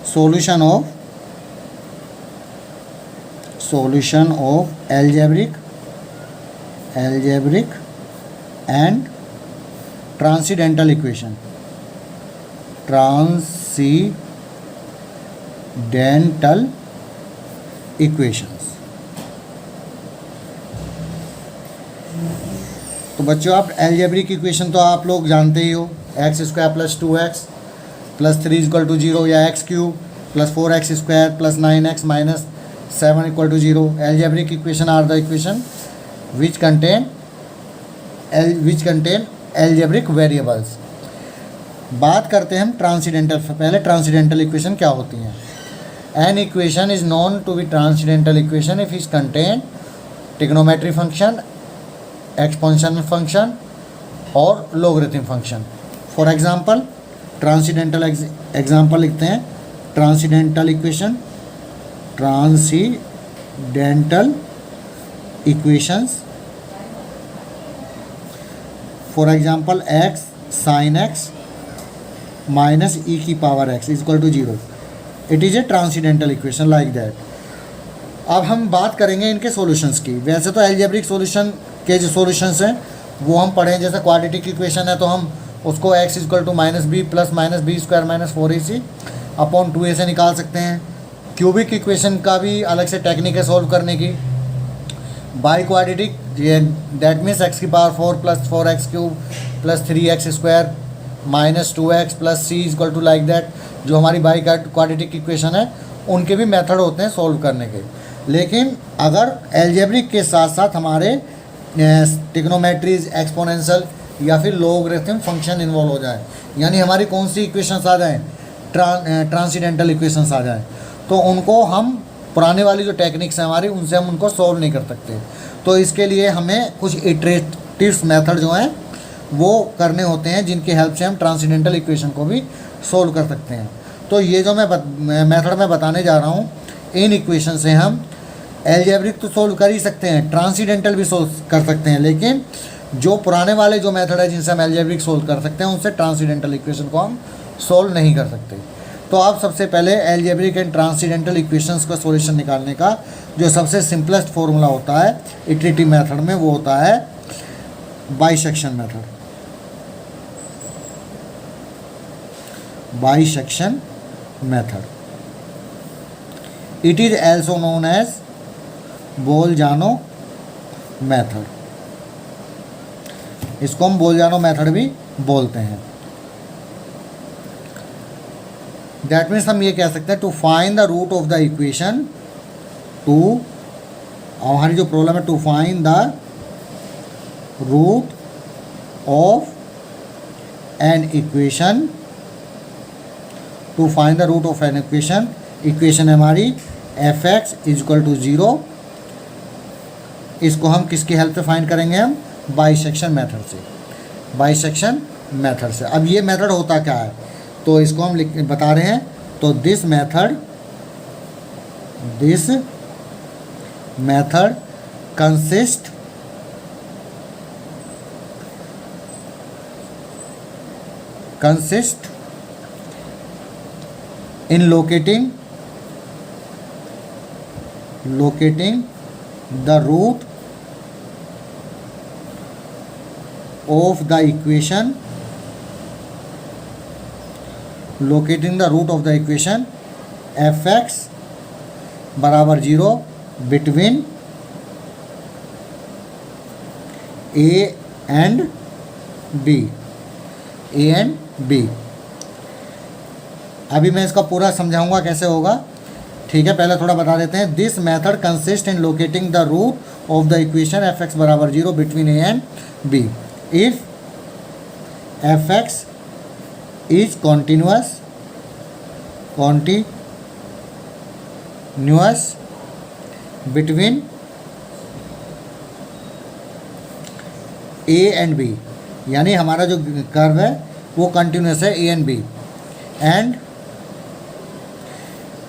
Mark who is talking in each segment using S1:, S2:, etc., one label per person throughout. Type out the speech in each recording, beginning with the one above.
S1: solution of algebraic and transcendental equation. Transcendental equations. तो बच्चों आप एल्जेब्रिक इक्वेशन तो आप लोग जानते ही हो, x square plus 2x plus 3 equal to 0 या x cube plus 4x square plus 9x minus 7 equal to 0. Algebraic equation are the equation which contain algebraic variables. बात करते हैं हम ट्रांसीडेंटल. पहले ट्रांसीडेंटल इक्वेशन क्या होती हैं. An equation is known to be transcendental equation if is contain trigonometry function, exponential function और logarithm function. For example transcendental example लिखते हैं. Transcendental equations for example x sin x minus e की power x is equal to 0. It is a transcendental equation like that. अब हम बात करेंगे इनके solutions की. वैसे तो एल्जेब्रिक सॉल्यूशन के जो सॉल्यूशंस हैं वो हम पढ़ें. जैसे क्वाड्रेटिक इक्वेशन है तो हम उसको x is equal to minus b plus minus b square minus 4ac upon 2a से निकाल सकते हैं. क्यूबिक इक्वेशन का भी अलग से टेक्निक है सॉल्व करने की. Biquadratic that means x की power 4 plus 4x cube plus 3x square minus 2x plus c is equal to like that. जो हमारी बाई क्वाड्रेटिक इक्वेशन है उनके भी मेथड होते हैं सॉल्व करने के. लेकिन अगर एल्जेब्रिक के साथ साथ हमारे ट्रिग्नोमेट्रीज, एक्सपोनेंशियल या फिर लोगरिथम फंक्शन इन्वॉल्व हो जाए, यानी हमारी कौन सी इक्वेशंस आ जाएँ, ट्रांसीडेंटल इक्वेशंस आ जाएँ, तो उनको हम पुराने वाली जो टेक्निक्स हैं हमारी उनसे हम उनको सॉल्व नहीं कर सकते. तो इसके लिए हमें कुछ इटरेटिव्स मेथड जो हैं वो करने होते हैं जिनकी हेल्प से हम ट्रांसीडेंटल इक्वेशन को भी सॉल्व कर सकते हैं. तो ये जो मैं मेथड में बताने जा रहा हूँ, इन इक्वेशन से हम एल्जेब्रिक तो सॉल्व कर ही सकते हैं, ट्रांसीडेंटल भी सॉल्व कर सकते हैं. लेकिन जो पुराने वाले जो मेथड है जिनसे हम एल्जेब्रिक सॉल्व कर सकते हैं उनसे ट्रांसीडेंटल इक्वेशन को हम सॉल्व नहीं कर सकते. तो आप सबसे पहले एल्जेब्रिक एंड ट्रांसीडेंटल इक्वेशंस का सॉल्यूशन निकालने का जो सबसे सिंपलेस्ट फॉर्मूला होता है इटरेटिव मेथड में, वो होता है bisection method. Bisection method. It is also known as Bolzano method. इसको हम बोलजानो मेथड भी बोलते हैं. दैट मीन्स हम ये कह सकते हैं to find the root of the equation. हमारी जो प्रॉब्लम है, to find the root of an equation. To find the root of an equation. Equation है हमारी f(x) इज इक्वल टू 0. इसको हम किसकी हेल्प से फाइंड करेंगे, हम बाइसेक्शन मेथड से. बाइसेक्शन मेथड से. अब ये मेथड होता क्या है तो इसको हम बता रहे हैं. तो this method consist in locating the root of the equation f(x) बराबर 0 between a and b. अभी मैं इसका पूरा समझाऊंगा कैसे होगा, ठीक है. पहले थोड़ा बता देते हैं. This method consist in locating the root of the equation f(x) बराबर 0 between a and b. If f(x) is continuous between a and b, यानी हमारा जो कर्व है वो कंटिन्यूस है a and b. And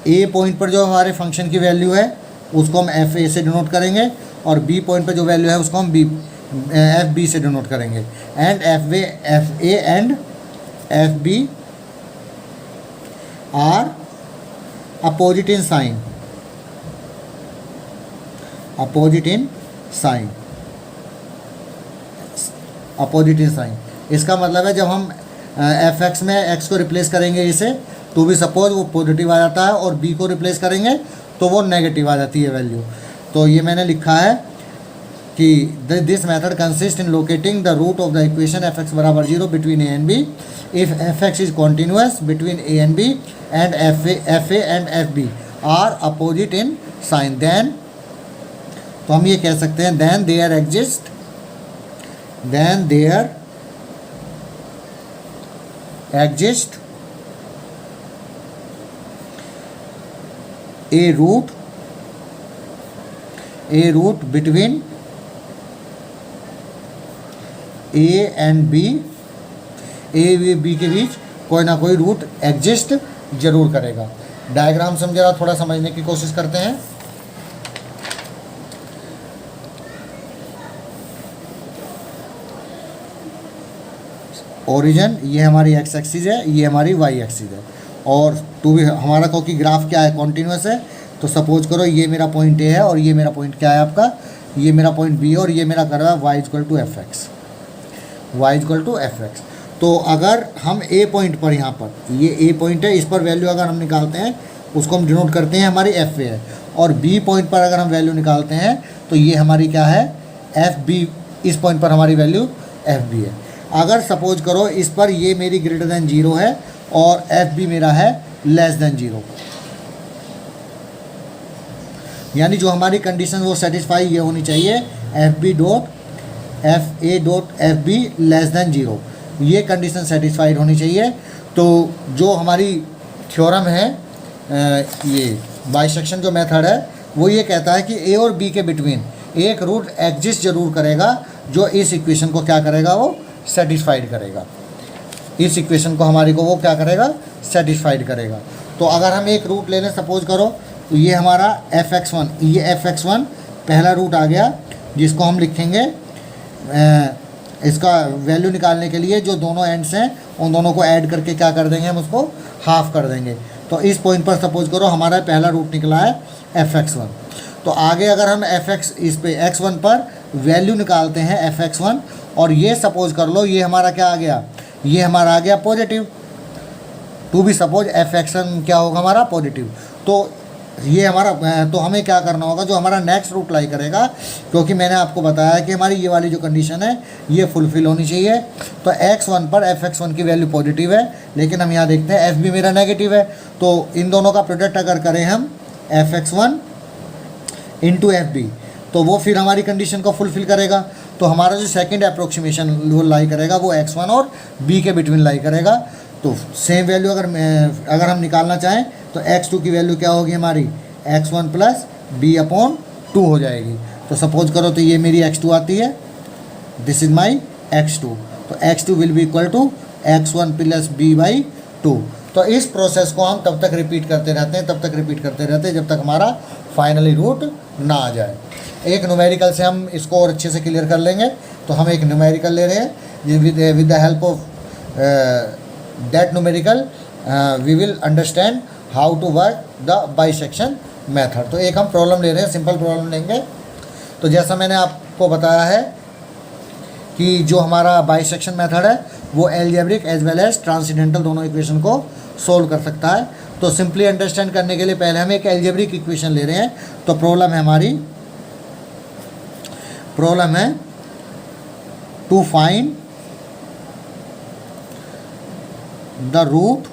S1: a point पर जो हमारे फंक्शन की वैल्यू है उसको हम f(a) से डिनोट करेंगे और b पॉइंट पर जो वैल्यू है उसको हम f(b) से डिनोट करेंगे. And f(a) and f(b) are opposite in sign, opposite in sign, opposite in sign. इसका मतलब है जब हम एफ एक्स में एक्स को रिप्लेस करेंगे इसे, तो भी सपोज वो पॉजिटिव आ जाता है, और बी को रिप्लेस करेंगे तो वो नेगेटिव आ जाती है वैल्यू। तो ये मैंने लिखा है कि this method consist in locating the root of the equation f x बराबर 0 between a and b if f x is continuous between a and b and f a and f b are opposite in sign. Then, तो हम ये कह सकते हैं then there exist, then there exist a root between a and b, a b के बीच कोई ना कोई रूट एग्जिस्ट जरूर करेगा। डायग्राम से हम जरा थोड़ा समझने की कोशिश करते हैं। ओरिजिन ये हमारी एक्स एक्सिस है, ये हमारी वाई एक्सिस है, और टू भी हमारा क्योंकि ग्राफ क्या है, कॉन्टिन्यूस है, तो सपोज करो ये मेरा पॉइंट ए है और ये मेरा पॉइंट क्या है आपका, ये मेरा पॉइंट बी है, और ये मेरा कर्व है y equal to f x, y equal to f x. तो अगर हम ए पॉइंट पर, यहाँ पर ये ए पॉइंट है, इस पर वैल्यू अगर हम निकालते हैं उसको हम डिनोट करते हैं हमारी एफ ए है, और बी पॉइंट पर अगर हम वैल्यू निकालते हैं तो ये हमारी क्या है, एफ बी, इस पॉइंट पर हमारी वैल्यू एफ बी है। अगर सपोज करो इस पर ये मेरी ग्रेटर देन 0 है और एफ बी मेरा है लेस देन 0, यानी जो हमारी कंडीशन वो सेटिस्फाई ये होनी चाहिए, f b dot f a dot f b less than 0, ये कंडीशन सेटिस्फाइड होनी चाहिए। तो जो हमारी थ्योरम है, ये बाइसेक्शन जो मेथड है, वो ये कहता है कि ए और बी के बिटवीन एक रूट एग्जिस्ट जरूर करेगा जो इस इक्वेशन को क्या करेगा, वो सेटिस्फाइड करेगा, इस इक्वेशन को हमारी को वो क्या करेगा, सेटिस्फाइड करेगा। तो अगर हम एक रूट ले लें, सपोज करो, तो ये हमारा एफ एक्स वन, ये एफ एक्स वन पहला रूट आ गया, जिसको हम लिखेंगे इसका वैल्यू निकालने के लिए जो दोनों एंड्स हैं उन दोनों को ऐड करके क्या कर देंगे, हम उसको हाफ कर देंगे। तो इस पॉइंट पर सपोज करो हमारा पहला रूट निकला है एफ एक्स वन। तो आगे अगर हम एफ एक्स, इस पे एक्स वन पर वैल्यू निकालते हैं एफ एक्स वन, और ये सपोज कर लो ये हमारा क्या आ गया, ये हमारा आ गया पॉजिटिव, टू भी सपोज एफ एक्स वन क्या होगा हमारा पॉजिटिव। तो ये हमारा, तो हमें क्या करना होगा, जो हमारा नेक्स्ट रूट लाई करेगा, क्योंकि मैंने आपको बताया कि हमारी ये वाली जो कंडीशन है ये फुलफिल होनी चाहिए। तो एक्स वन पर एफ एक्स वन की वैल्यू पॉजिटिव है, लेकिन हम यहाँ देखते हैं एफ बी मेरा नेगेटिव है, तो इन दोनों का प्रोडक्ट अगर करें हम f x one into f b, तो वो फिर हमारी कंडीशन को फुलफिल करेगा। तो हमारा जो सेकंड अप्रोक्सीमेशन वो लाई करेगा वो एक्स वन और बी के बिटवीन लाई करेगा। तो सेम वैल्यू अगर हम निकालना चाहें तो एक्स टू की वैल्यू क्या होगी हमारी, x one plus b upon two हो जाएगी। तो सपोज करो तो ये मेरी एक्स टू आती है, this is my x two, तो x two will be equal to x one plus b by two. तो इस प्रोसेस को हम तब तक रिपीट करते रहते हैं, तब तक रिपीट करते रहते हैं जब तक हमारा फाइनली रूट ना आ जाए। एक न्यूमेरिकल से हम इसको और अच्छे से क्लियर कर लेंगे। तो हम एक न्यूमेरिकल ले रहे हैं, with the help of that numerical we will understand how to work the bisection method. तो एक हम प्रॉब्लम ले रहे हैं, सिंपल प्रॉब्लम लेंगे। तो जैसा मैंने आपको बताया है कि जो हमारा बाइसेक्शन मेथड है वो algebraic as well as transcendental दोनों इक्वेशन को सोल्व कर सकता है। तो सिंपली अंडरस्टैंड करने के लिए पहले हम एक एल्जेब्रिक इक्वेशन ले रहे हैं। तो प्रॉब्लम है हमारी, प्रॉब्लम है to find the root,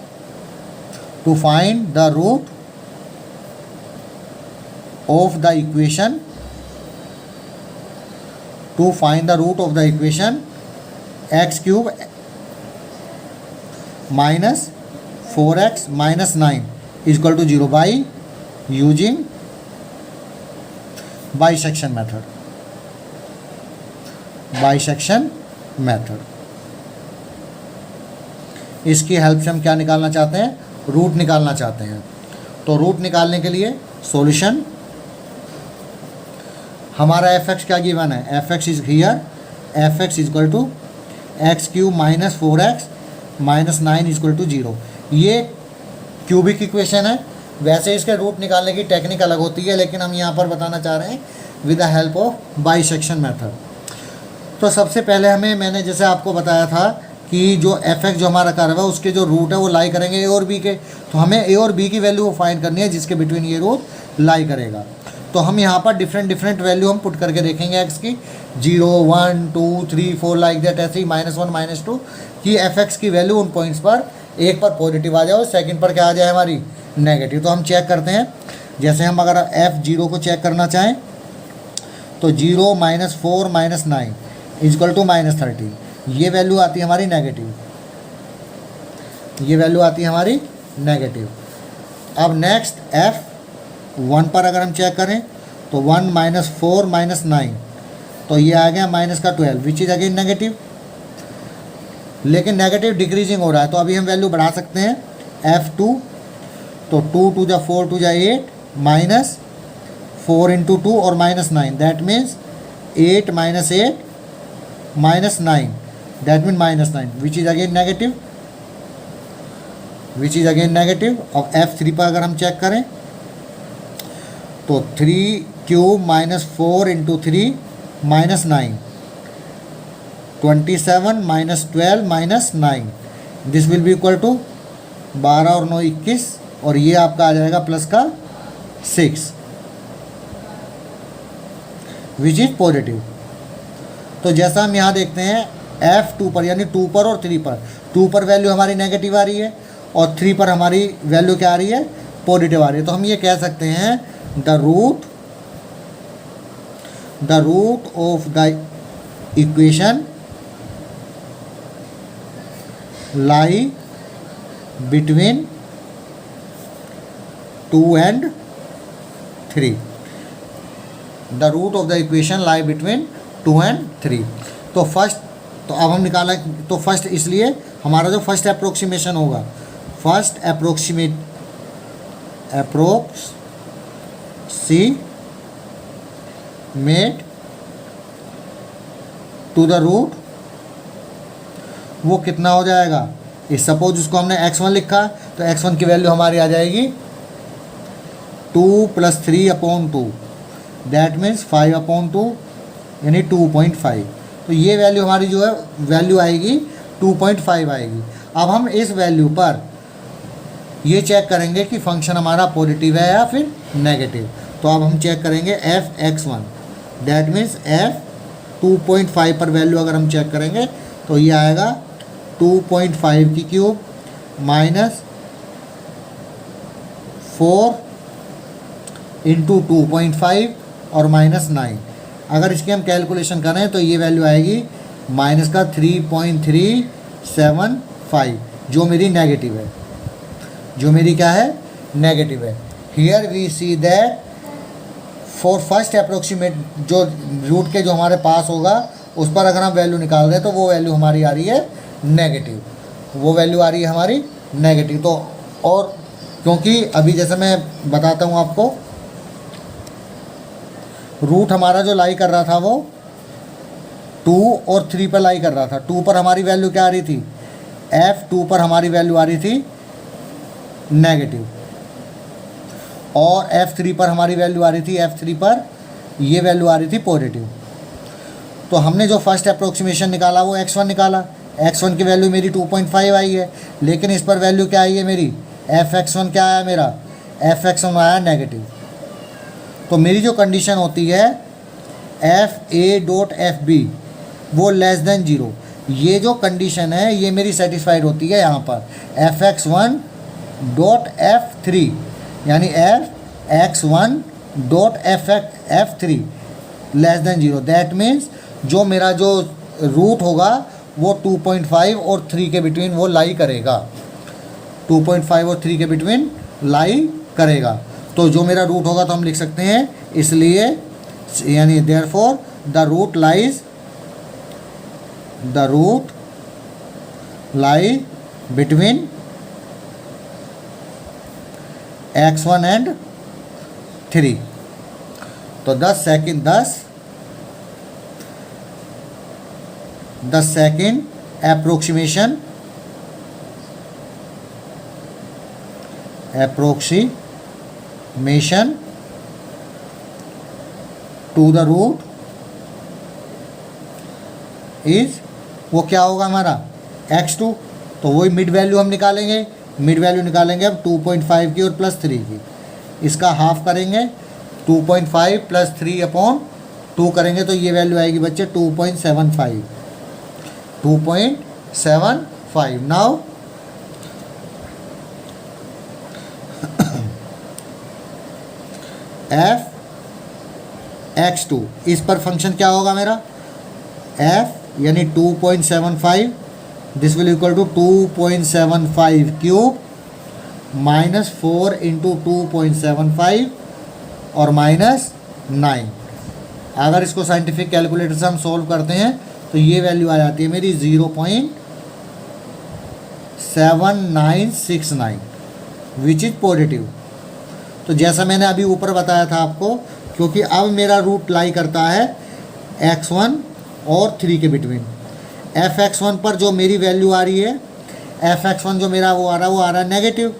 S1: to find the root of the equation, to find the root of the equation x cube minus 4x minus 9 is equal to 0 by using bisection method, bisection method। इसकी help से हम क्या निकालना चाहते हैं, root निकालना चाहते हैं। तो रूट निकालने के लिए सॉल्यूशन, हमारा एफ एक्स क्या गिवन है, f x is here, f x is equal to x cube minus 4x minus 9 is equal to 0। ये क्यूबिक इक्वेशन है, वैसे इसके रूट निकालने की टेक्निक अलग होती है, लेकिन हम यहाँ पर बताना चाह रहे हैं with the help of bisection method. तो सबसे पहले मैंने जैसे आपको बताया था कि जो एफ एक्स जो हमारा कर्व है उसके जो रूट है वो लाई करेंगे ए और बी के। तो हमें ए और बी की वैल्यू फाइंड करनी है जिसके बिटवीन ये रूट लाई करेगा। तो हम यहाँ पर डिफरेंट वैल्यू हम पुट करके देखेंगे एक्स की, 0 1 2 3 4 लाइक दैट, ऐसे ही -1 -2 कि एफ एक्स की वैल्यू उन पॉइंट्स पर एक पर पॉजिटिव आ जाए और सेकंड पर क्या आ जाए हमारी नेगेटिव। तो हम चेक करते हैं, जैसे हम अगर F0 को चेक करना चाहें तो 0 -4 -9 इजक्वल टू -30, ये वैल्यू आती है हमारी नेगेटिव, ये वैल्यू आती है हमारी नेगेटिव। अब नेक्स्ट F1 पर अगर हम चेक करें तो 1 -4 -9, तो ये आ गया -12 विच इज़ अगेन नेगेटिव, लेकिन नेगेटिव डिक्रीजिंग हो रहा है। तो अभी हम वैल्यू बढ़ा सकते हैं F2, तो 2 2 जा 4 2 जा 8 -4 × 2 और -9, that means 8 -8 -9, that mean -9 which is again negative, which is again negative. और F3 पर अगर हम चेक करें तो 3 cube -4 × 3 -9, 27 -12 -9, this will be equal to 12 और 9 21, और ये आपका आ जाएगा प्लस का 6 विच इज पॉजिटिव। तो जैसा हम यहाँ देखते हैं F2 पर यानी 2 पर और 3 पर, 2 पर वैल्यू हमारी नेगेटिव आ रही है और 3 पर हमारी वैल्यू क्या आ रही है, पॉजिटिव आ रही है। तो हम ये कह सकते हैं the root of the equation lie between 2 and 3, the root of the equation lie between 2 and 3। तो फर्स्ट, तो अब हम निकाला, तो फर्स्ट इसलिए हमारा जो फर्स्ट अप्रोक्सीमेशन होगा, first approximate to the root, वो कितना हो जाएगा, इस सपोज उसको हमने x1 लिखा तो x1 की वैल्यू हमारी आ जाएगी 2 + 3/2, दैट मीन्स 5/2 यानी 2.5। तो ये वैल्यू हमारी जो है वैल्यू आएगी 2.5 आएगी। अब हम इस वैल्यू पर ये चेक करेंगे कि फंक्शन हमारा पॉजिटिव है या फिर नेगेटिव। तो अब हम चेक करेंगे F(x1), दैट मीन्स F 2.5 पर वैल्यू अगर हम चेक करेंगे तो ये आएगा 2.5 की क्यूब -4 × 2.5 और -9। अगर इसकी हम कैलकुलेशन करें तो ये वैल्यू आएगी -3.375, जो मेरी नेगेटिव है, जो मेरी क्या है, नेगेटिव है। Here we see that for first approximate जो रूट के जो हमारे पास होगा उस पर अगर हम वैल्यू निकाल रहे हैं तो वो वैल्यू हमारी आ रही है नेगेटिव, वो वैल्यू आ रही है हमारी नेगेटिव। तो और क्योंकि अभी जैसे मैं बताता हूँ आपको, रूट हमारा जो लाई कर रहा था वो 2 और 3 पर लाई कर रहा था। 2 पर हमारी वैल्यू क्या आ रही थी, F2 पर हमारी वैल्यू आ रही थी नेगेटिव, और F3 पर हमारी वैल्यू आ रही थी, F3 पर ये वैल्यू आ रही थी पॉजिटिव। तो हमने जो फर्स्ट अप्रोक्सीमेशन निकाला वो x1 निकाला, x1 की वैल्यू मेरी 2.5 आई है, लेकिन इस पर वैल्यू क्या आई है मेरी, Fx1 क्या आया मेरा, Fx1 आया नेगेटिव। तो मेरी जो कंडीशन होती है Fa.Fb वो <0, ये जो कंडीशन है ये मेरी सेटिस्फाइड होती है यहाँ पर Fx1.F3, यानी Fx1.F3 <0, दैट मीन्स जो मेरा जो रूट होगा वो 2.5 और 3 के बिटवीन वो लाई करेगा, 2.5 और 3 के बिटवीन लाई करेगा। तो जो मेरा रूट होगा तो हम लिख सकते हैं इसलिए, यानी therefore the root lie between x1 and 3। तो the second approximation मेशन टू द रूट इज, वो क्या होगा हमारा x2, तो वही मिड वैल्यू हम निकालेंगे। मिड वैल्यू निकालेंगे अब 2.5 की और प्लस 3 की, इसका हाफ करेंगे 2.5 प्लस 3/2 करेंगे तो ये वैल्यू आएगी बच्चे 2.75। 2.75 नाउ f x2, इस पर फंक्शन क्या होगा मेरा f यानी 2.75, this will equal to 2.75 cube minus 4 into 2.75 और माइनस 9। अगर इसको साइंटिफिक कैलकुलेटर से हम सोल्व करते हैं तो ये वैल्यू आ जाती है मेरी 0.7969 विच इज पॉजिटिव। तो जैसा मैंने अभी ऊपर बताया था आपको, क्योंकि अब मेरा रूट लाई करता है x1 और 3 के बिटवीन। fx1 पर जो मेरी वैल्यू आ रही है, fx1 जो मेरा वो आ रहा है नेगेटिव,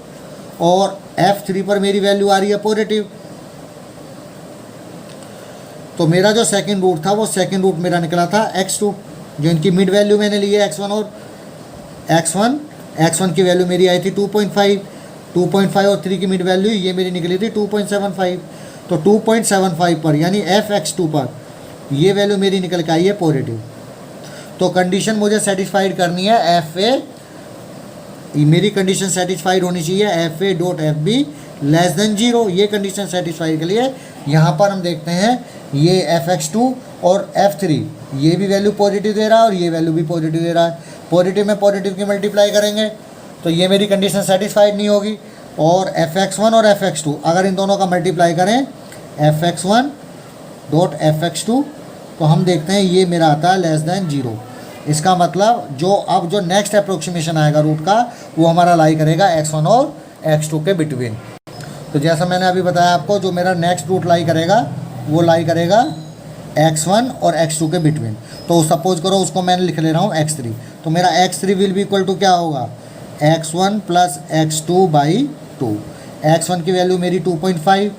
S1: और f3 पर मेरी वैल्यू आ रही है पॉजिटिव। तो मेरा जो सेकंड रूट था वो सेकंड रूट मेरा निकला था x2, जो इनकी मिड वैल्यू मैंने ली है x1 और x1 की वैल्यू मेरी आई थी 2.5 और 3 की मिड वैल्यू ये मेरी निकली थी 2.75। तो 2.75 पर यानी fx2 पर ये वैल्यू मेरी निकल के आई है पॉजिटिव। तो कंडीशन मुझे सेटिस्फाइड करनी है fa, मेरी कंडीशन सेटिस्फाइड होनी चाहिए fa.fb लेस देन 0। ये कंडीशन सेटिस्फाइड के लिए यहाँ पर हम देखते हैं ये fx2 और f3 ये भी वैल्यू पॉजिटिव दे रहा है और ये वैल्यू भी पॉजिटिव दे रहा है। पॉजिटिव में पॉजिटिव की मल्टीप्लाई करेंगे तो ये मेरी कंडीशन सेटिस्फाइड नहीं होगी। और fx1 और fx2 अगर इन दोनों का मल्टीप्लाई करें fx1.fx2 तो हम देखते हैं ये मेरा आता है लेस देन 0। इसका मतलब जो नेक्स्ट अप्रोक्सीमेशन आएगा रूट का वो हमारा लाई करेगा x1 और x2 के बिटवीन। तो जैसा मैंने अभी बताया आपको, जो मेरा नेक्स्ट रूट लाई करेगा वो लाई करेगा x1 और x2 के बिटवीन। तो सपोज करो उसको मैंने लिख ले रहा हूँ x3, तो मेरा x3 will be equal to क्या होगा x1 प्लस x2/2। x1 की वैल्यू मेरी 2.5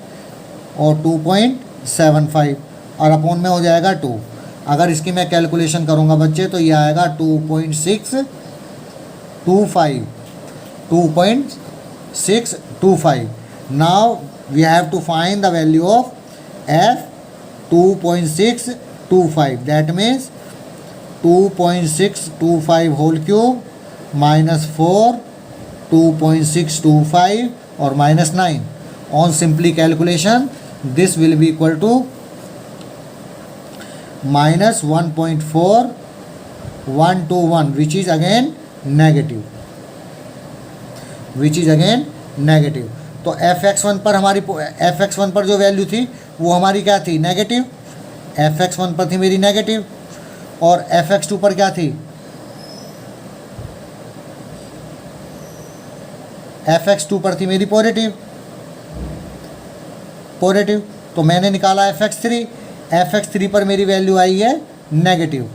S1: और 2.75 और अपॉन में हो जाएगा 2। अगर इसकी मैं कैलकुलेशन करूँगा बच्चे तो ये आएगा 2.625। Now we have to find the value of f 2.625, that means 2.625 whole cube minus 4 2.625 और minus 9 on simply calculation this will be equal to minus 1.4121 which is again negative. तो fx1 पर fx1 पर जो वैल्यू थी वो हमारी क्या थी नेगेटिव, fx1 पर थी मेरी नेगेटिव, और fx2 पर क्या थी fx2 पर थी मेरी पॉजिटिव। तो मैंने निकाला fx3 पर मेरी वैल्यू आई है नेगेटिव,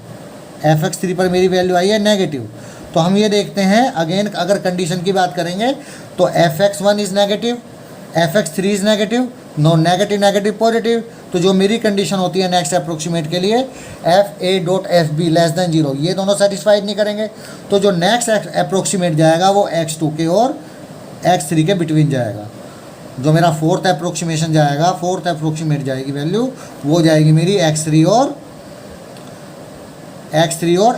S1: तो हम ये देखते हैं अगेन अगर कंडीशन की बात करेंगे तो fx1 is negative, fx3 is negative, no negative positive. तो जो मेरी कंडीशन होती है नेक्स्ट अप्रोक्सीमेट के लिए fa.fb लेस देन 0, ये दोनों सेटिस्फाइड नहीं करेंगे। तो जो नेक्स्ट अप्रोक्सीमेट जाएगा वो x2 के और x3 के बिटवीन जाएगा। जो मेरा फोर्थ अप्रोक्सीमेट जाएगी वैल्यू वो जाएगी मेरी x3 और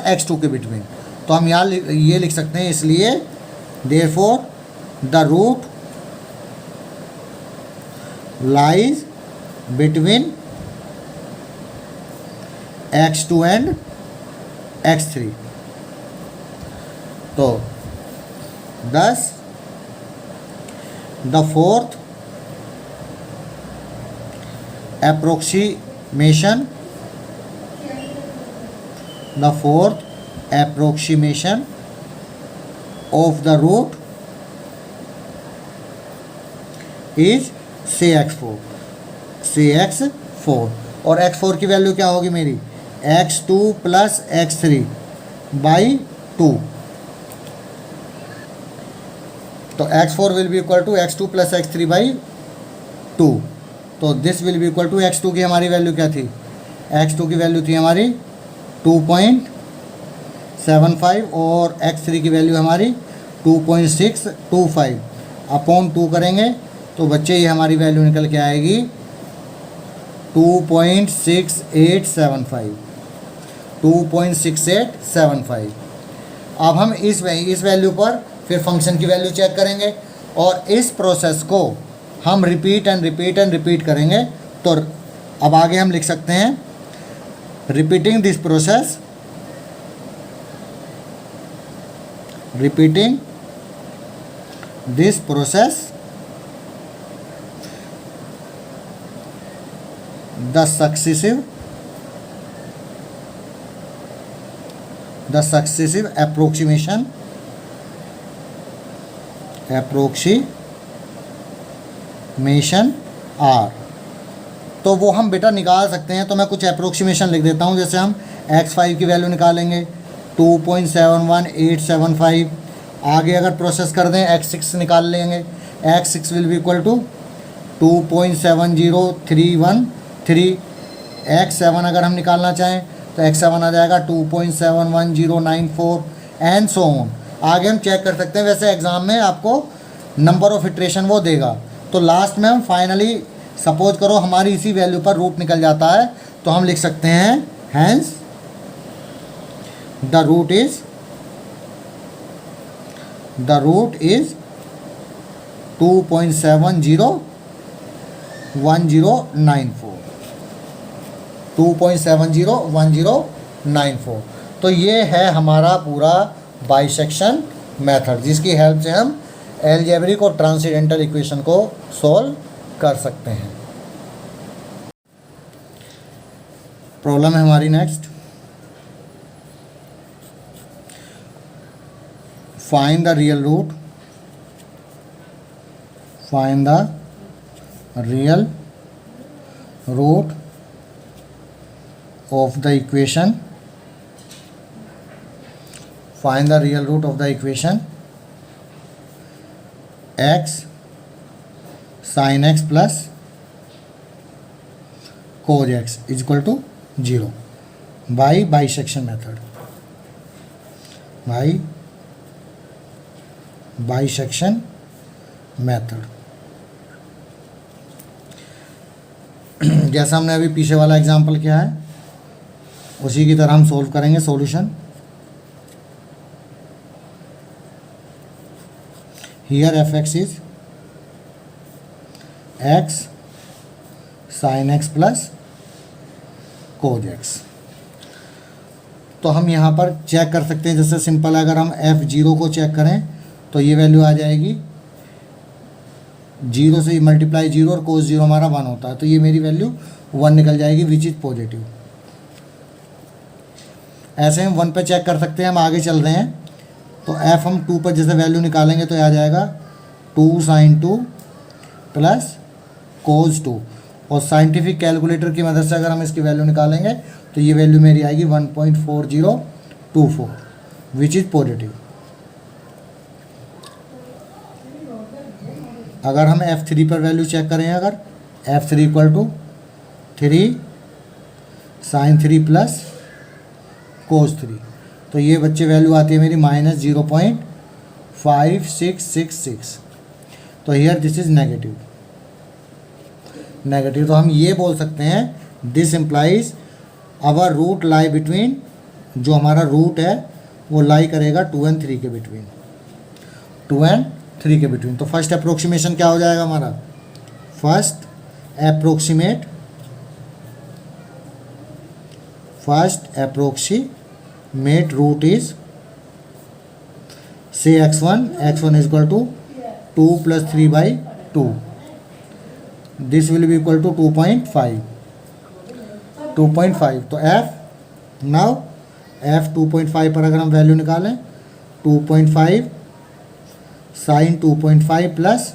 S1: x2 के बिटवीन। तो हम यहाँ ये लिख सकते हैं, इसलिए therefore the root lies between x2 and x3। तो thus the fourth approximation of the root is CX4 और x4 की वैल्यू क्या होगी मेरी x2 प्लस x3/2। तो x4 will be equal to x2 plus x3/2 2, तो this will be equal to x2 की हमारी वैल्यू क्या थी, x2 की वैल्यू थी हमारी 2.75 और x3 की वैल्यू हमारी 2.625 अपॉन 2 करेंगे तो बच्चे ये हमारी वैल्यू निकल के आएगी 2.6875। 2.6875। अब हम इस वैल्यू पर फिर फंक्शन की वैल्यू चेक करेंगे और इस प्रोसेस को हम रिपीट करेंगे। तो अब आगे हम लिख सकते हैं repeating this process, the successive approximation are। तो वो हम बेटा निकाल सकते हैं। तो मैं कुछ अप्रोक्सीमेशन लिख देता हूँ। जैसे हम x5 की वैल्यू निकालेंगे 2.71875। आगे अगर प्रोसेस कर दें x6 निकाल लेंगे, x6 will be equal to 2.70313। x7 अगर हम निकालना चाहें तो x7 आ जाएगा 2.71094 एंड सो ऑन। आगे हम चेक कर सकते हैं। वैसे एग्ज़ाम में आपको नंबर ऑफ इटरेशन वो देगा। तो लास्ट में हम फाइनली सपोज करो हमारी इसी वैल्यू पर रूट निकल जाता है तो हम लिख सकते हैं हैंस द रूट इज 2.701094। 2.701094। तो ये है हमारा पूरा बाइसेक्शन मेथड जिसकी हेल्प से हम अलजेब्रिक और ट्रांसेंडेंटल इक्वेशन को सॉल्व कर सकते हैं। प्रॉब्लम है हमारी next, find the real root of the equation, find the real root of the equation x sin x plus cos x is equal to 0 by bisection method, bisection method। जैसा हमने अभी पीछे वाला एग्जांपल किया है उसी की तरह हम सोल्व करेंगे solution. Here f x is x sine x plus cos x. तो हम यहाँ पर चेक कर सकते हैं। जैसे सिंपल है, अगर हम f0 को चेक करें तो ये वैल्यू आ जाएगी 0 से मल्टीप्लाई 0 और कोस 0 हमारा 1 होता है तो ये मेरी वैल्यू 1 निकल जाएगी विच इज़ पॉजिटिव। ऐसे हम 1 पे चेक कर सकते हैं। हम आगे चल रहे हैं तो f हम 2 पर जैसे वैल्यू निकालेंगे तो आ जाएगा 2 sin 2 प्लस कोस 2 और साइंटिफिक कैलकुलेटर की मदद से अगर हम इसकी वैल्यू निकालेंगे तो ये वैल्यू मेरी आएगी 1.4024 विच इज़ पॉजिटिव। अगर हम f3 पर वैल्यू चेक करें, अगर f3 equal to 3 sin 3 plus cos 3 तो ये बच्चे वैल्यू आती है मेरी -0.5666। तो हियर दिस इज़ नेगेटिव। तो हम ये बोल सकते हैं this implies our root lie between, जो हमारा रूट है वो लाई करेगा 2 and 3 के बिटवीन, 2 and 3 के बिटवीन। तो फर्स्ट अप्रोक्सीमेशन क्या हो जाएगा हमारा, फर्स्ट अप्रोक्सीमेट रूट इज से x1 is equal to 2 + 3/2। This will be equal to 2.5। तो f 2.5 पर अगर हम वैल्यू निकालें 2.5 साइन 2.5 प्लस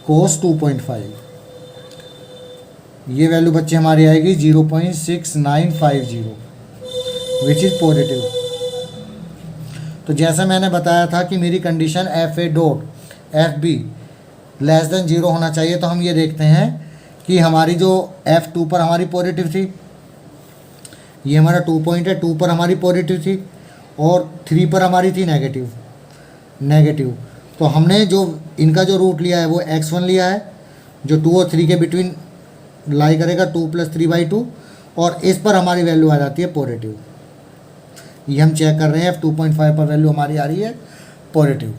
S1: कोस 2.5, ये वैल्यू बच्चे हमारी आएगी 0.6950 विच इज़ पॉजिटिव। तो जैसा मैंने बताया था कि मेरी condition FA dot FB less than 0 होना चाहिए। तो हम ये देखते हैं कि हमारी जो F2 पर हमारी पॉजिटिव थी, ये हमारा 2 पॉइंट है, 2 पर हमारी पॉजिटिव थी और 3 पर हमारी थी नेगेटिव। तो हमने जो इनका जो रूट लिया है वो x1 लिया है, जो 2 और 3 के बिटवीन लाई करेगा, 2 + 3/2, और इस पर हमारी वैल्यू आ जाती है पॉजिटिव। ये हम चेक कर रहे हैं, F2.5 पर वैल्यू हमारी आ रही है पॉजिटिव।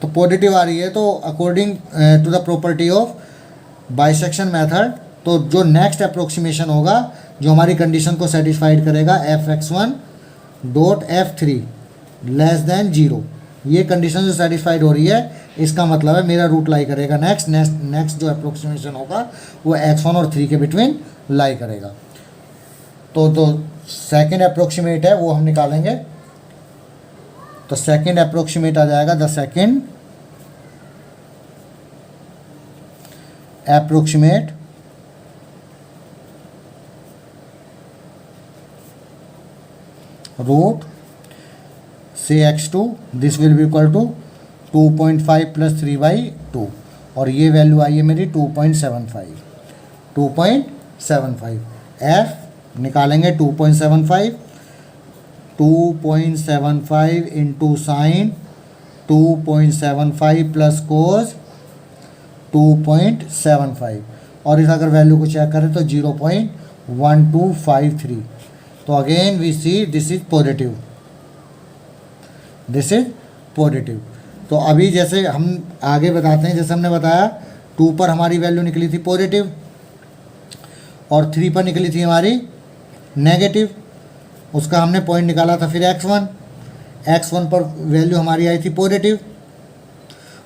S1: तो पॉजिटिव आ रही है, तो according to the property of bisection method, तो जो नेक्स्ट अप्रोक्सीमेशन होगा जो हमारी कंडीशन को सेटिस्फाइड करेगा, fx1.f3 लेस देन 0, ये कंडीशन जो सेटिस्फाइड हो रही है, इसका मतलब है मेरा रूट लाई करेगा नेक्स्ट जो अप्रोक्सीमेशन होगा वो x1 और 3 के बिटवीन लाई करेगा। तो सेकेंड अप्रोक्सीमेट है वो हम निकालेंगे। तो सेकेंड अप्रोक्सीमेट आ जाएगा, द सेकेंड अप्रोक्सीमेट रूट से x2, this will be equal to 2.5 + 3/2, और ये वैल्यू आई है मेरी 2.75। f निकालेंगे 2.75 इंटू साइन 2.75 प्लस कोस 2.75, और इस अगर वैल्यू को चेक करें तो 0.1253। तो again we see this is positive. तो अभी जैसे हम आगे बताते हैं, जैसे हमने बताया 2 पर हमारी वैल्यू निकली थी पॉजिटिव और 3 पर निकली थी हमारी नेगेटिव, उसका हमने पॉइंट निकाला था। फिर x1 पर वैल्यू हमारी आई थी पॉजिटिव,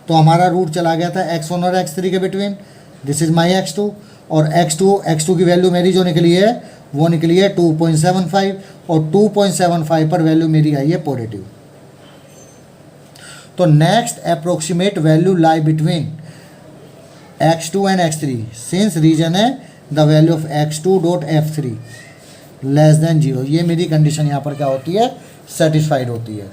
S1: तो हमारा रूट चला गया था x1 और x3 के between, this is my x2, और x2 की वैल्यू मेरी जो निकली है वो निकली है 2.75, और 2.75 पर वैल्यू मेरी आई है पॉजिटिव। तो next approximate value lie between x2 and x3 since reason है the value of x2.f3 less than 0। ये मेरी कंडीशन यहाँ पर क्या होती है, सेटिस्फाइड होती है।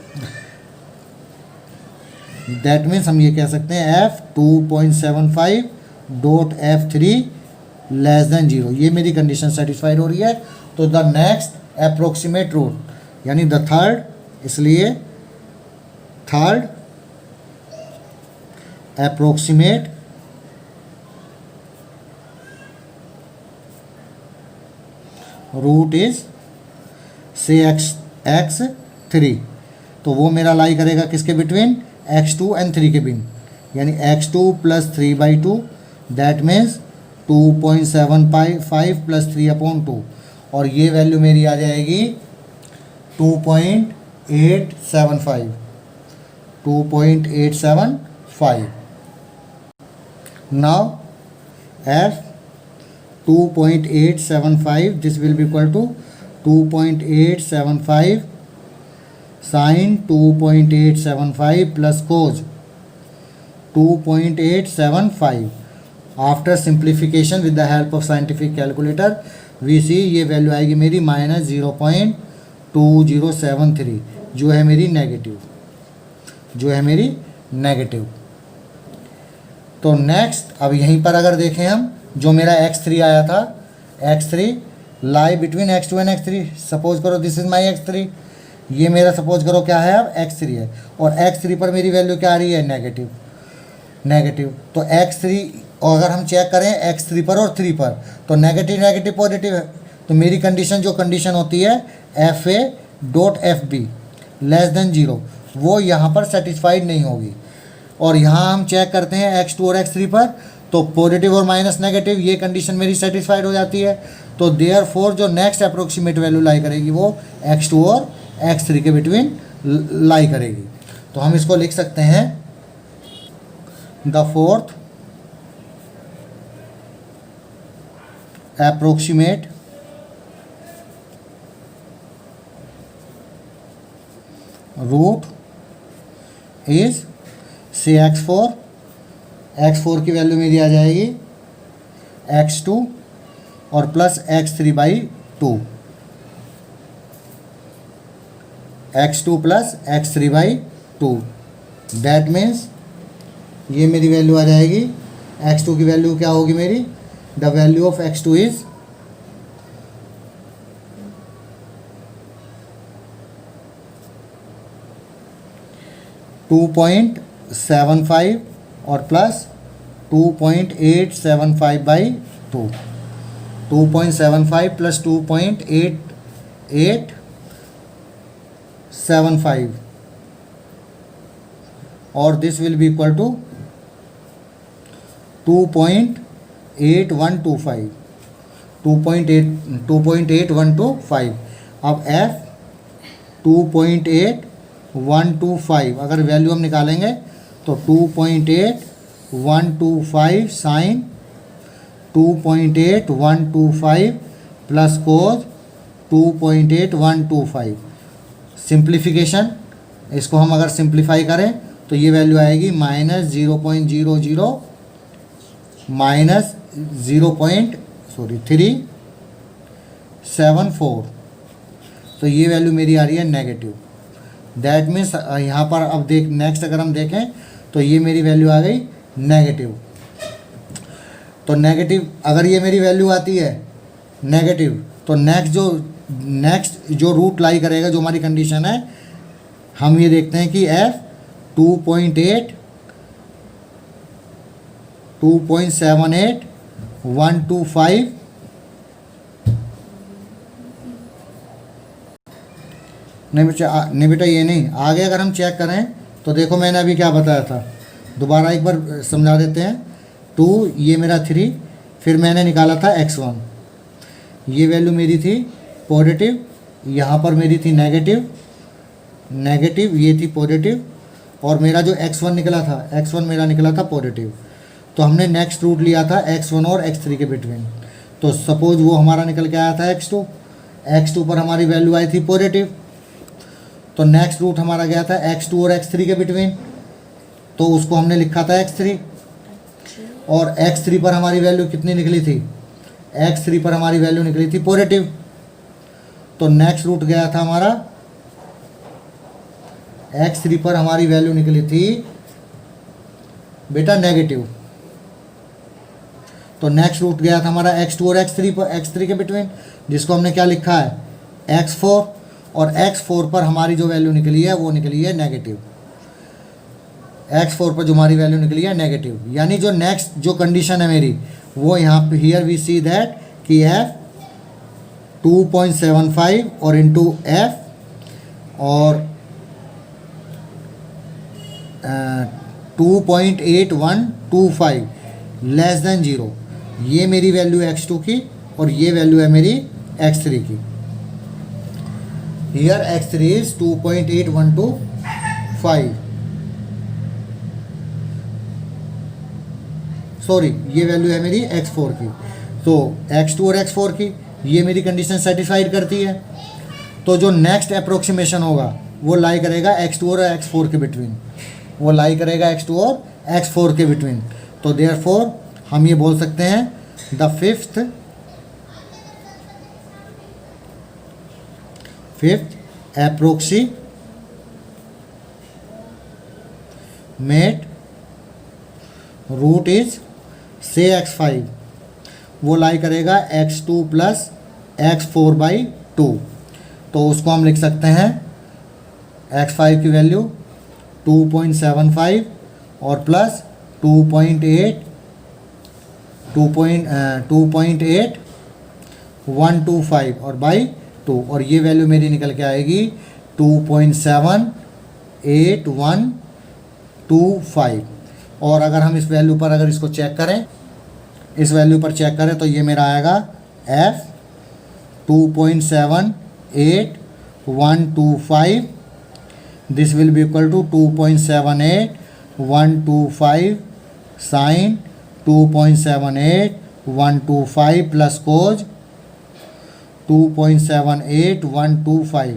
S1: दैट मीन्स हम ये कह सकते हैं f2.75.f3 लेस देन 0, ये मेरी कंडीशन सेटिस्फाइड हो रही है। तो द नेक्स्ट अप्रोक्सीमेट रूट यानी द थर्ड, इसलिए थर्ड अप्रोक्सीमेट रूट इज से x3, तो वो मेरा लाई करेगा किसके बिटवीन, x2 एंड 3 के बिटवीन, यानी x2 + 3/2, दैट मीन्स 2.75 + 3/2, और ये वैल्यू मेरी आ जाएगी 2.875। Now f 2.875, this will be equal to 2.875 sin 2.875 plus cos 2.875. After simplification with the help of scientific calculator we see ये वैल्यू आएगी मेरी -0.2073, जो है मेरी नेगेटिव। तो नेक्स्ट अब यहीं पर अगर देखें हम, जो मेरा x3 आया था, x3 lie between x2 and x3। Suppose करो दिस इज माई x3, ये मेरा सपोज करो क्या है अब x3 है, और x3 पर मेरी वैल्यू क्या आ रही है, नेगेटिव। तो x3, और अगर हम चेक करें x3 पर और 3 पर, तो नेगेटिव पॉजिटिव है। तो मेरी कंडीशन होती है fa.fb लेस देन 0, वो यहाँ पर सेटिस्फाइड नहीं होगी। और यहाँ हम चेक करते हैं x2 और x3 पर, तो पॉजिटिव और माइनस नेगेटिव, ये कंडीशन मेरी सेटिस्फाइड हो जाती है। तो देयरफॉर जो नेक्स्ट अप्रोक्सीमेट वैल्यू लाई करेगी वो x2 और x3 के बिटवीन लाई करेगी। तो हम इसको लिख सकते हैं the fourth approximate root is से x4 की वैल्यू मेरी आ जाएगी x2 और plus x3/2, x2 plus x3/2, that means ये मेरी वैल्यू आ जाएगी, x2 की वैल्यू क्या होगी मेरी, the value of x2 is 2.75 और प्लस 2.875/2, 2.75 प्लस 2.8875 और this will be equal to 2.8125, 2.8125। अब f 2.8125 अगर वैल्यू हम निकालेंगे तो 2.8125 साइन 2.8125 प्लस कोस 2.8125। सिंप्लीफिकेशन, इसको हम अगर सिंप्लीफाई करें तो ये वैल्यू आएगी -0.00 -374। तो ये वैल्यू मेरी आ रही है नेगेटिव। दैट मीन्स यहाँ पर अब नेक्स्ट अगर हम देखें तो ये मेरी वैल्यू आ गई नेगेटिव। तो नेगेटिव अगर ये मेरी वैल्यू आती है नेगेटिव, तो नेक्स्ट जो रूट लाई करेगा, जो हमारी कंडीशन है, हम ये देखते हैं कि f 2.78125 नहीं बेटा ये नहीं, आगे अगर हम चेक करें तो देखो मैंने अभी क्या बताया था, दोबारा एक बार समझा देते हैं। 2 ये मेरा 3, फिर मैंने निकाला था x1, ये वैल्यू मेरी थी पॉजिटिव, यहाँ पर मेरी थी नेगेटिव, ये थी पॉजिटिव, और मेरा जो x1 निकला था, x1 मेरा निकला था पॉजिटिव। तो हमने नेक्स्ट रूट लिया था x1 और x3 के बिटवीन। तो सपोज वो हमारा निकल के आया था x2 पर हमारी वैल्यू आई थी पॉजिटिव, तो नेक्स्ट रूट हमारा गया था x2 और x3 के बिटवीन, तो उसको हमने लिखा था x3। और x3 पर हमारी वैल्यू कितनी निकली थी, x3 पर हमारी वैल्यू निकली थी पॉजिटिव। तो नेक्स्ट रूट गया था हमारा x3 पर हमारी वैल्यू निकली थी बेटा नेगेटिव। तो नेक्स्ट रूट गया था हमारा x2 और x3 के बिटवीन, जिसको हमने क्या लिखा है x4, और x4 पर हमारी जो वैल्यू निकली है वो निकली है नेगेटिव। x4 पर जो हमारी वैल्यू निकली है नेगेटिव, यानी जो नेक्स्ट जो कंडीशन है मेरी वो यहाँ पे हियर वी सी दैट कि f 2.75 और इंटू f और 2.8125 लेस देन 0, ये मेरी वैल्यू x2 की और ये वैल्यू है मेरी x3 की। हियर x3 इज 2.8125, सॉरी ये वैल्यू है मेरी x4 की। तो x2 और x4 की ये मेरी कंडीशन सेटिस्फाइड करती है। तो जो नेक्स्ट अप्रोक्सीमेशन होगा वो लाई करेगा x2 और x4 के बिटवीन, वो लाई करेगा x2 और x4 के बिटवीन। तो देयरफॉर हम ये बोल सकते हैं the fifth approximate root is से x5, वो लाई करेगा x2 प्लस x4/2। तो उसको हम लिख सकते हैं x5 की वैल्यू 2.75 और प्लस 2.8125 और बाई 2, और ये वैल्यू मेरी निकल के आएगी 2.78125। और अगर हम इस वैल्यू पर अगर इसको चेक करें, इस वैल्यू पर चेक करें तो ये मेरा आएगा f 2.78125, this will be equal to 2.78125 sine 2.78125 plus cos 2.78125।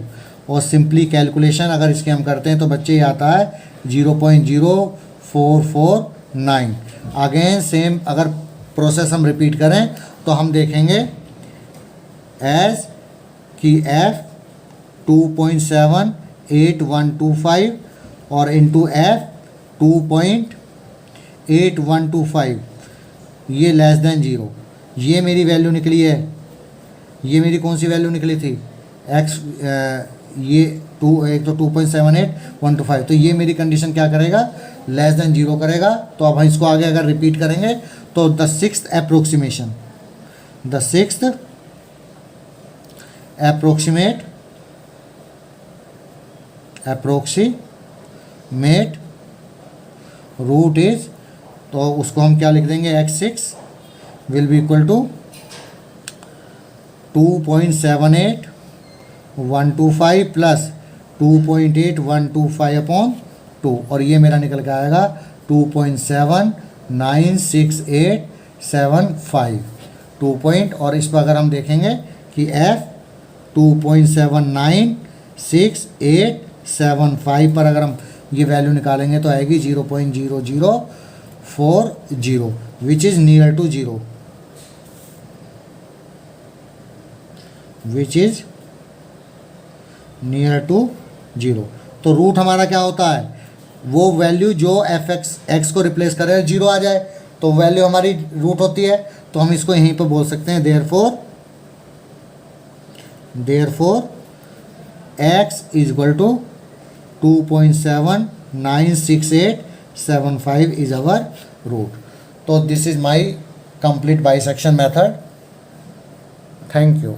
S1: और सिंपली कैलकुलेशन अगर इसके हम करते हैं तो बच्चे ये आता है 0.0449। अगेन सेम अगर प्रोसेस हम रिपीट करें तो हम देखेंगे एज कि f 2.78125 और इंटू f 2.8125 ये लेस देन 0, ये मेरी वैल्यू निकली है। ये मेरी कौन सी वैल्यू निकली थी? एक्स, ये एक तो 2.78125, तो ये मेरी कंडीशन क्या करेगा? लेस देन 0 करेगा। तो अब हम इसको आगे अगर रिपीट करेंगे तो the sixth approximate root is, तो उसको हम क्या लिख देंगे? x6 will be equal to 2.78125 plus 2.8125 upon 2, और ये मेरा निकल के आएगा 2.796875 2 पॉइंट। और इस पर अगर हम देखेंगे कि f 2.796875 पर अगर हम ये वैल्यू निकालेंगे तो आएगी 0.0040, which is near to 0, which is near to 0। तो रूट हमारा क्या होता है? वो वैल्यू जो एफ एक्स को रिप्लेस करे 0 आ जाए, तो वैल्यू हमारी रूट होती है। तो हम इसको यहीं पर बोल सकते हैं therefore x is equal to 2.796875 is our root. तो this is my complete bisection method. Thank you.